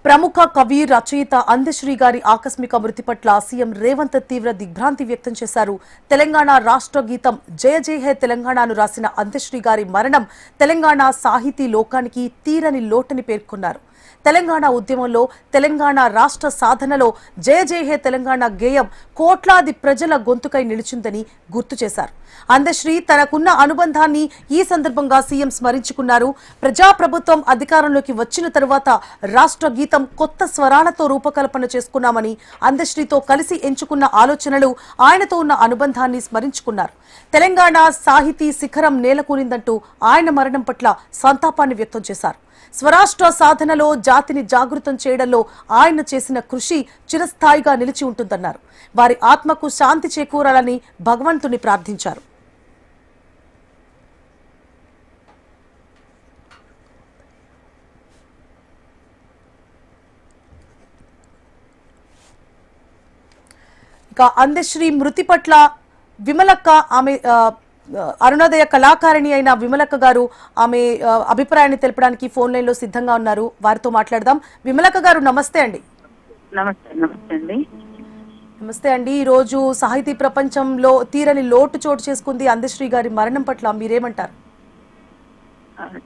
ప్రముఖ కవి రచయిత అందశ్రీ గారి ఆకస్మిక మృతి పట్ల సీఎం రేవంత్ తీవ్ర దిగ్భ్రాంతి వ్యక్తం చేశారు. తెలంగాణ రాష్ట్ర గీతం జయ జయ హే తెలంగాణను రాసిన అందశ్రీ గారి మరణం తెలంగాణ సాహితీ లోకానికి తీరని లోటని పేర్కొన్నారు. తెలంగాణ ఉద్యమంలో తెలంగాణ రాష్ట్ర సాధనలో జయ జయ హే తెలంగాణ గేయం కోట్లాది ప్రజల గొంతుకై నిలిచిందని గుర్తు చేశారు. అందశ్రీ తనకున్న అనుబంధాన్ని ఈ సందర్భంగా సీఎం స్మరించుకున్నారు. ప్రజాప్రభుత్వం అధికారంలోకి వచ్చిన తరువాత రాష్ట్ర గీతం కొత్త స్వరాలతో రూపకల్పన చేసుకున్నామని, అందశ్రీతో కలిసి ఎంచుకున్న ఆలోచనలు, ఆయనతో ఉన్న అనుబంధాన్ని స్మరించుకున్నారు. తెలంగాణ సాహితీ శిఖరం నేలకూలిందంటూ ఆయన మరణం పట్ల సంతాపాన్ని వ్యక్తం చేశారు. స్వరాష్ట్ర సాధనలో జాతిని జాగృతం చేయడంలో ఆయన చేసిన కృషి చిరస్థాయిగా నిలిచి ఉంటుందన్నారు. వారి ఆత్మకు శాంతి చేకూరాలని భగవంతుని ప్రార్థించారు. ఇక అందశ్రీ మృతి పట్ల విమలక్క ఆమె అరుణోదయ కళాకారిణి అయిన విమలక్క గారు ఆమె అభిప్రాయాన్ని తెలపడానికి ఫోన్ లైన్ లో సిద్ధంగా ఉన్నారు. వారితో మాట్లాడదాం. విమలక్క గారు నమస్తే అండి. నమస్తే అండి. ఈ రోజు సాహితీ ప్రపంచంలో తీరని లోటు చోటు చేసుకుంది అందశ్రీ గారి మరణం పట్ల మీరేమంటారు?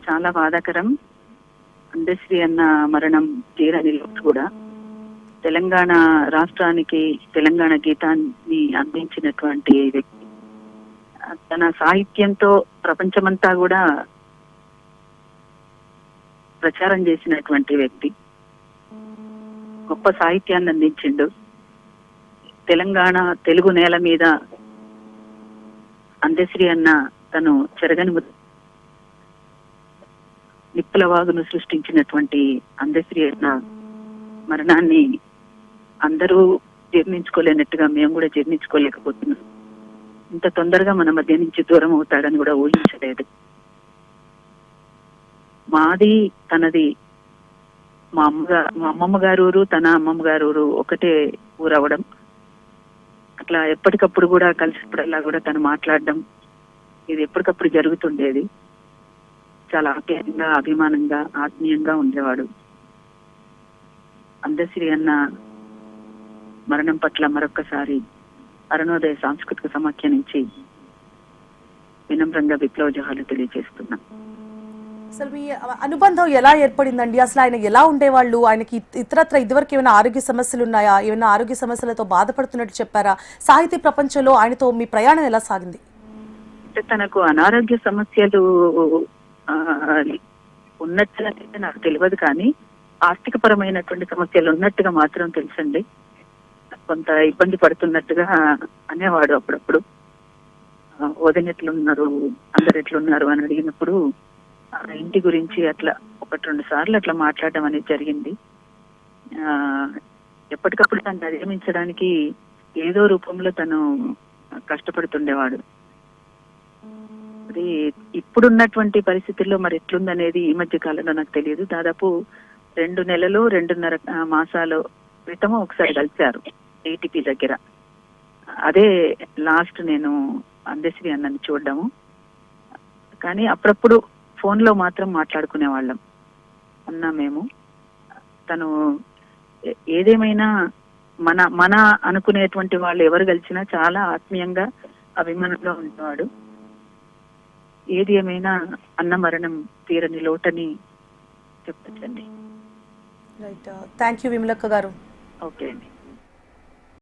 చాలా బాధాకరం. అందశ్రీ అన్న మరణం తీరని లోటు కూడా. తెలంగాణ రాష్ట్రానికి తెలంగాణ గీతాన్ని అందించినటువంటి వ్యక్తి, తన సాహిత్యంతో ప్రపంచమంతా కూడా ప్రచారం చేసినటువంటి వ్యక్తి, గొప్ప సాహిత్యాన్ని అందించిండు. తెలంగాణ తెలుగు నేల మీద అందశ్రీ అన్న తను చెరగని నిప్పుల వాగును సృష్టించినటువంటి అందశ్రీ అన్న మరణాన్ని అందరూ జీర్ణించుకోలేనట్టుగా మేము కూడా జీర్ణించుకోలేకపోతున్నాం. ఇంత తొందరగా మన మధ్య నుంచి దూరం అవుతాడని కూడా ఊహించలేదు. మాది తనది, మా అమ్మమ్మ గారు ఊరు, తన అమ్మమ్మ గారు ఊరు ఒకటే ఊరవడం, అట్లా ఎప్పటికప్పుడు కూడా కలిసినప్పుడల్లా కూడా తను మాట్లాడడం, ఇది ఎప్పటికప్పుడు జరుగుతుండేది. చాలా ఆప్యాయంగా, అభిమానంగా, ఆత్మీయంగా ఉండేవాడు. అందశ్రీ అన్న మరణం పట్ల మరొక్కసారి అరుణోదయ సాంస్కృతిక సమాఖ్య నుంచి వినమ్రంగా విప్లవ జోహార్లు తెలియజేస్తున్నాం. అసలు మీ అనుబంధం ఎలా ఏర్పడిందండి? అసలు ఆయన ఎలా ఉండేవాళ్ళు? ఆయనకి ఇతరత్ర ఇదివరకు ఏమైనా ఆరోగ్య సమస్యలు ఉన్నాయా? ఏమైనా ఆరోగ్య సమస్యలతో బాధపడుతున్నట్టు చెప్పారా? సాహితీ ప్రపంచంలో ఆయనతో మీ ప్రయాణం ఎలా సాగింది? తనకు అనారోగ్య సమస్యలు ఉన్నట్టుగా నాకు తెలియదు, కానీ ఆర్థిక పరమైనటువంటి సమస్యలు ఉన్నట్టుగా మాత్రం తెలుసండి. కొంత ఇబ్బంది పడుతున్నట్టుగా అనేవాడు అప్పుడప్పుడు. వదిన ఎట్లున్నారు, అందరు ఎట్లున్నారు అని అడిగినప్పుడు ఇంటి గురించి అట్లా 1-2 సార్లు అట్లా మాట్లాడడం అనేది జరిగింది. ఎప్పటికప్పుడు తను అధిగమించడానికి ఏదో రూపంలో తను కష్టపడుతుండేవాడు. అది ఇప్పుడున్నటువంటి పరిస్థితుల్లో మరి ఎట్లుందనేది ఈ మధ్య కాలంలో నాకు తెలియదు. దాదాపు 2 నెలలు 2.5 మాసాలు క్రితము ఒకసారి కలిశారు ఏటీపీ దగ్గర. అదే లాస్ట్ నేను అందశ్రీ అన్నని చూడడము. కానీ అప్పుడప్పుడు ఫోన్ లో మాత్రం మాట్లాడుకునే వాళ్ళం అన్నా మేము. తను ఏదేమైనా మన అనుకునేటువంటి వాళ్ళు ఎవరు కలిసినా చాలా ఆత్మీయంగా, అభిమానంగా ఉండేవాడు. ఏది ఏమైనా అన్న మరణం తీరని లోటని చెప్పచ్చండి. రైట్. థ్యాంక్ యూ విమలక్క గారు. ఓకే అండి.